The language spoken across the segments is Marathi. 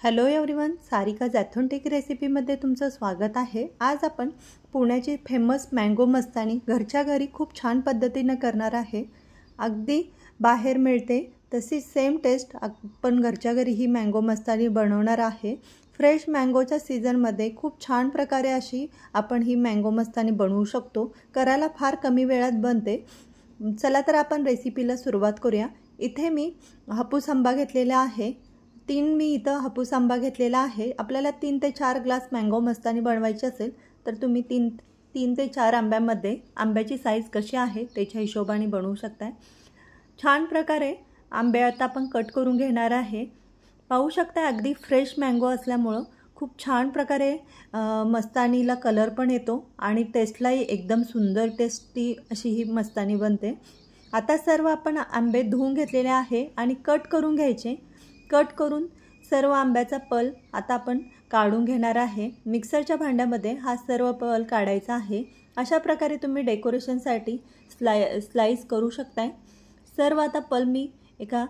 हॅलो एव्हरीवन, सारिकाज ऑथेंटिक रेसिपीमध्ये तुमचं स्वागत आहे। आज आपण पुण्याची फेमस मँगो मस्तानी घरच्या घरी खूप छान पद्धतीने करणार आहे। अगदी बाहेर मिळते तशी सेम टेस्ट आपण घरच्या घरी ही मँगो मस्तानी बनवणार आहे। फ्रेश मँगोच्या सीजनमध्ये खूप छान प्रकारे अशी आपण ही मँगो मस्तानी बनवू शकतो। करायला फार कमी वेळात बनते। चला तर आपण रेसिपीला सुरुवात करूया। इथे मी हापूस आंबा घेतलेला आहे। मी इथं हापूस आंबा घेतलेला आहे। आपल्याला 3 ते 4 ग्लास मँगो मस्तानी बनवायची असेल तर तुम्ही 3 ते 4 आंब्यामध्ये आंब्याची साईज कशी आहे त्याच्या हिशोबाने बनवू शकता। छान प्रकारे आंबे आता आपण कट करून घेणार आहे। पाहू शकता अगदी फ्रेश मँगो असल्यामुळे खूप छान प्रकारे मस्तानीला कलर पण येतो आणि टेस्टलाही एकदम सुंदर टेस्टी अशी ही मस्तानी बनते। आता सर्व आपण आंबे धुवून घेतलेले आहे आणि कट करून घ्यायचे। कट करून सर्व आंब्याचा पल आता आपण काढून घेणार आहे। मिक्सरच्या भांड्यामध्ये हा सर्व पल काढायचा आहे। अशा प्रकारे तुम्ही डेकोरेशनसाठी स्लाइस करू शकता। सर्व आता पल मी एका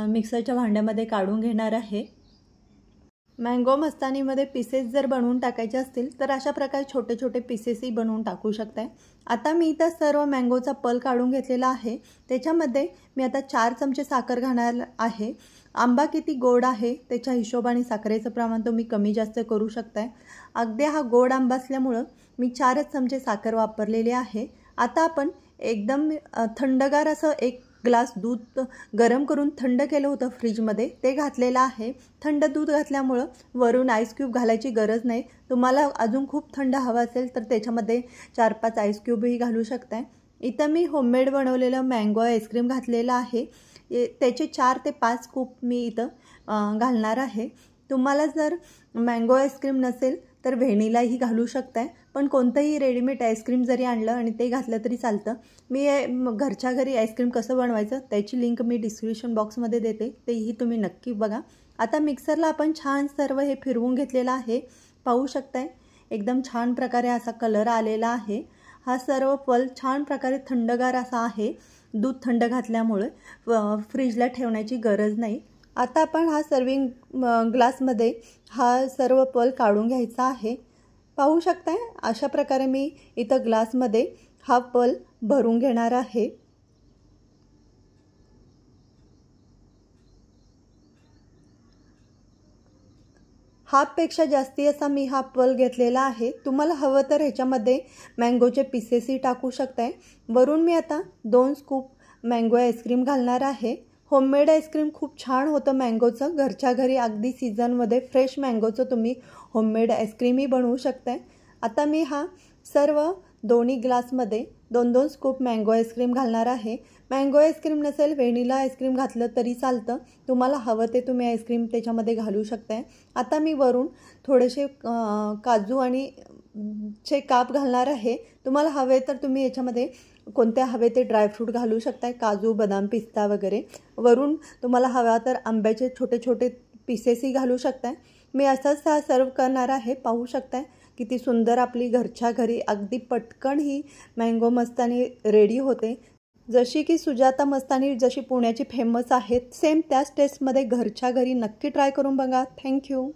मिक्सरच्या भांड्यामध्ये काढून घेणार आहे। मँगो मस्तानीमध्ये पीसेस जर बनवून टाकायचे असतील तर अशा प्रकारे छोटे छोटे पीसेसही बनवून टाकू शकता। आता मी इथं सर्व मँगोचा पल काढून घेतलेला आहे। त्याच्यामध्ये मी आता 4 चमचे साखर घालणार आहे। आंबा किती गोड आहे त्याच्या हिशोबाने साखरेचं प्रमाण तुम्ही कमी जास्त करू शकता। अगदी हा गोड आंबा असल्यामुळे मी 4 चमचे साखर वापरलेली आहे। आता आपण एकदम थंडगार असं 1 ग्लास दूध गरम करून थंड केलं होतं फ्रीजमध्ये, ते घातलेलं आहे। थंड दूध घातल्यामुळे वरून आईस क्यूब घालायची गरज नाही। तुम्हाला अजून खूप थंड हवा असेल तर त्याच्यामध्ये 4-5 आईस क्यूबही घालू शकता। इथं मी होममेड बनवलेलं मँगो आईस्क्रीम घातलेलं आहे। त्याचे 4 ते 5 स्कूप मी इथं घालणार आहे। तुम्हाला जर मँगो आईस्क्रीम नसेल तर व्हॅनिलाही घालू शकता, पण कोणतंही रेडीमेड आईस्क्रीम जरी आणलं आणि ते घातलं तरी चालतं। मी घरच्या घरी आईस्क्रीम कसं बनवायचं त्याची लिंक मी डिस्क्रिप्शन बॉक्समध्ये देते, तेही तुम्ही नक्की बघा। आता मिक्सरला आपण छान सर्व हे फिरवून घेतलेलं आहे। पाहू शकता एकदम छान प्रकारे असा कलर आलेला आहे। हा सर्व पल छान प्रकारे थंडगार असा आहे। दूध थंड घातल्यामुळे फ्रीजला ठेवण्याची गरज नाही। आता आपण हा सर्विंग ग्लासमध्ये हा सर्व पल काढून घ्यायचा आहे। पाहू शकता अशा प्रकारे मी इथं ग्लासमध्ये हा पल भरून घेणार आहे। हाफपेक्षा जास्ती असा मी हा पल घेतलेला आहे। तुम्हाला हवं तर ह्याच्यामध्ये मँगोचे पीसेसही टाकू शकता। वरून मी आता 2 स्कूप मँगो आईस्क्रीम घालणार आहे। होममेड आईस्क्रीम खूप छान होतं मँगोचं। घरच्या घरी अगदी सीझनमध्ये फ्रेश मँगोचं तुम्ही होममेड आईस्क्रीमही बनवू शकता। आता मी हा सर्व दोन्ही ग्लासमध्ये 2-2 स्कूप मँगो आईस्क्रीम घालणार आहे। मँगो आईस्क्रीम नसेल व्हॅनिला आईस्क्रीम घातलं तरी चालतं। तुम्हाला हवं ते तुम्ही आईस्क्रीम त्याच्यामध्ये घालू शकता। आता मी वरून थोडेसे काजू आणि चे काप घालणार आहे। तुम्हाला हवे तर तुम्ही याच्यामध्ये कोणते हवे ते ड्रायफ्रूट घालू शकता, काजू, बदाम, पिस्ता वगैरे। वरून तुम्हाला हवा तर आंब्याचे छोटे छोटे पीसेसही घालू शकता। मी असाच हा सर्व करणार आहे। पाहू शकता किती सुंदर आपली घरच्या घरी अगदी पटकन ही मँगो मस्तानी रेडी होते। जशी की सुजाता मस्तानी जशी पुण्याची फेमस आहे, सेम त्याच टेस्टमध्ये घरच्या घरी नक्की ट्राय करून बघा। थँक्यू।